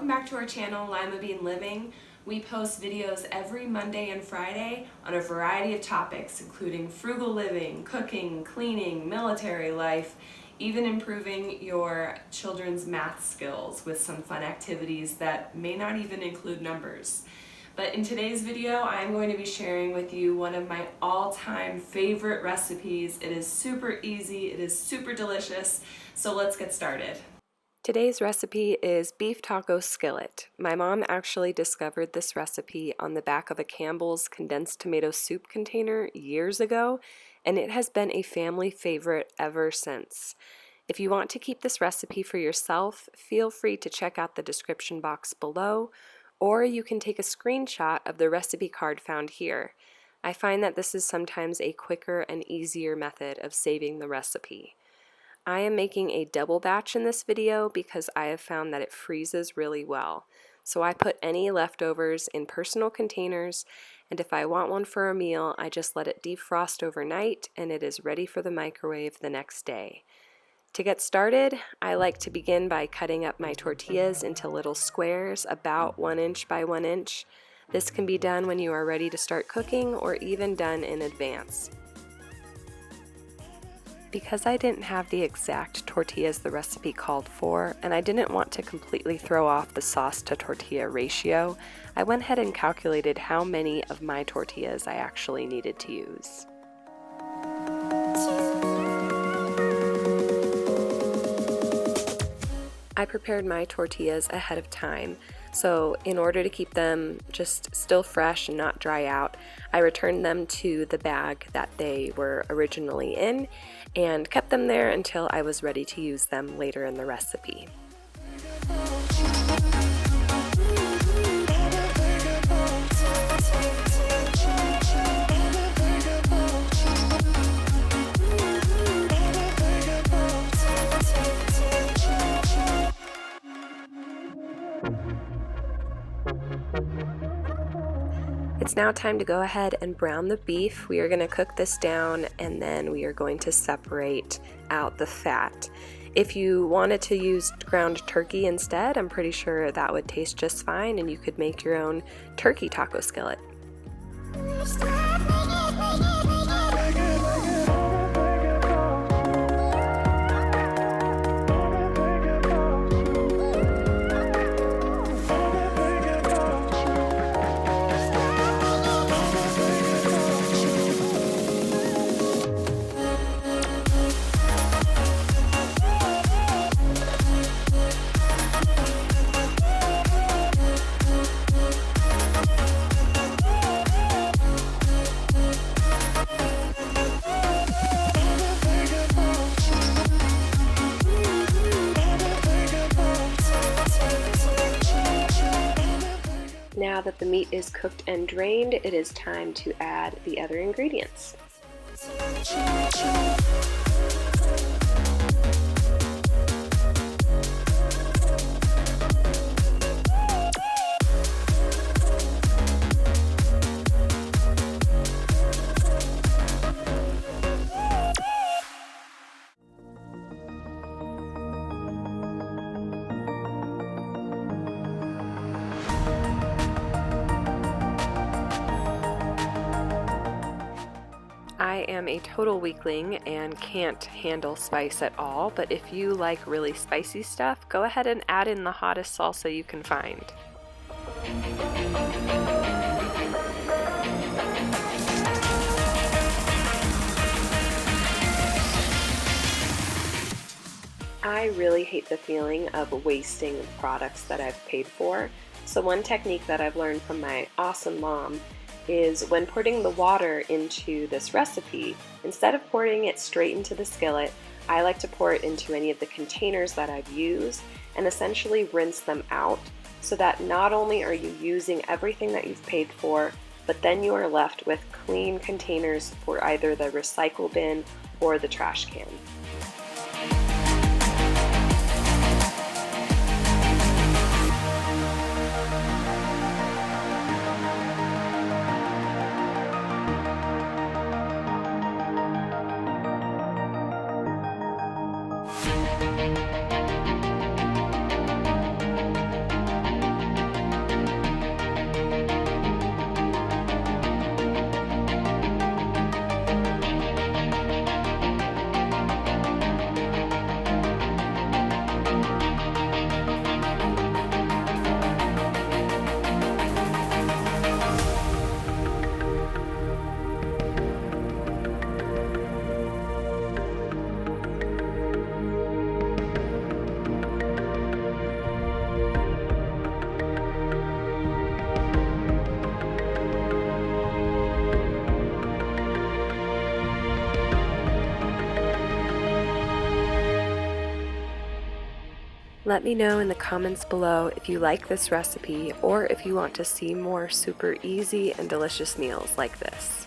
back to our channel, Limabean Living. We post videos every Monday and Friday on a variety of topics, including frugal living, cooking, cleaning, military life, even improving your children's math skills with some fun activities that may not even include numbers. But in today's video, I'm going to be sharing with you one of my all-time favorite recipes. It is super easy, it is super delicious, so let's get started. Today's recipe is beef taco skillet. My mom actually discovered this recipe on the back of a Campbell's condensed tomato soup container years ago, and it has been a family favorite ever since. If you want to keep this recipe for yourself, feel free to check out the description box below, or you can take a screenshot of the recipe card found here. I find that this is sometimes a quicker and easier method of saving the recipe. I am making a double batch in this video because I have found that it freezes really well. So I put any leftovers in personal containers, and if I want one for a meal, I just let it defrost overnight and it is ready for the microwave the next day. To get started, I like to begin by cutting up my tortillas into little squares about 1 inch by 1 inch. This can be done when you are ready to start cooking or even done in advance. Because I didn't have the exact tortillas the recipe called for, and I didn't want to completely throw off the sauce to tortilla ratio, I went ahead and calculated how many of my tortillas I actually needed to use. I prepared my tortillas ahead of time, so in order to keep them just still fresh and not dry out, I returned them to the bag that they were originally in and kept them there until I was ready to use them later in the recipe. It's now time to go ahead and brown the beef. We are going to cook this down and then we are going to separate out the fat. If you wanted to use ground turkey instead, I'm pretty sure that would taste just fine and you could make your own turkey taco skillet. Now that the meat is cooked and drained, it is time to add the other ingredients. I am a total weakling and can't handle spice at all, but if you like really spicy stuff, go ahead and add in the hottest salsa you can find. I really hate the feeling of wasting products that I've paid for, so one technique that I've learned from my awesome mom is when putting the water into this recipe, instead of pouring it straight into the skillet, I like to pour it into any of the containers that I've used and essentially rinse them out so that not only are you using everything that you've paid for, but then you are left with clean containers for either the recycle bin or the trash can. Let me know in the comments below if you like this recipe or if you want to see more super easy and delicious meals like this.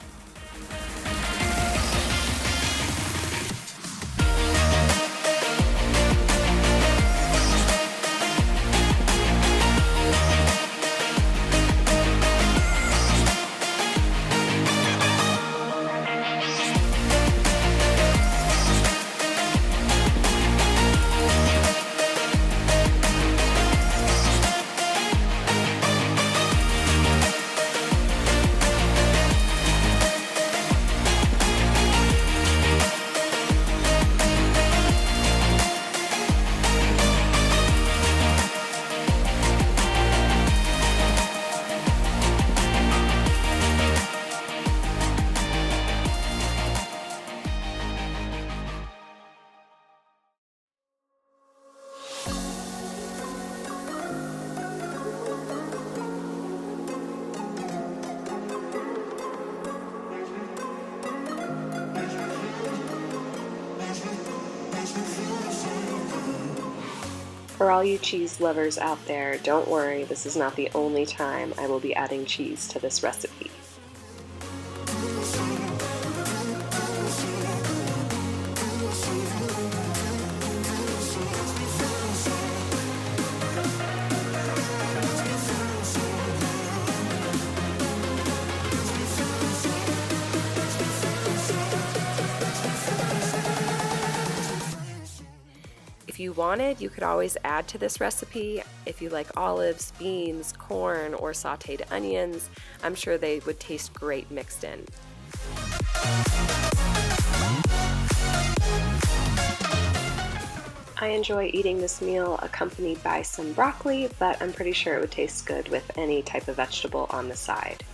For all you cheese lovers out there, don't worry, this is not the only time I will be adding cheese to this recipe. If you wanted, you could always add to this recipe. If you like olives, beans, corn, or sauteed onions, I'm sure they would taste great mixed in. I enjoy eating this meal accompanied by some broccoli, but I'm pretty sure it would taste good with any type of vegetable on the side.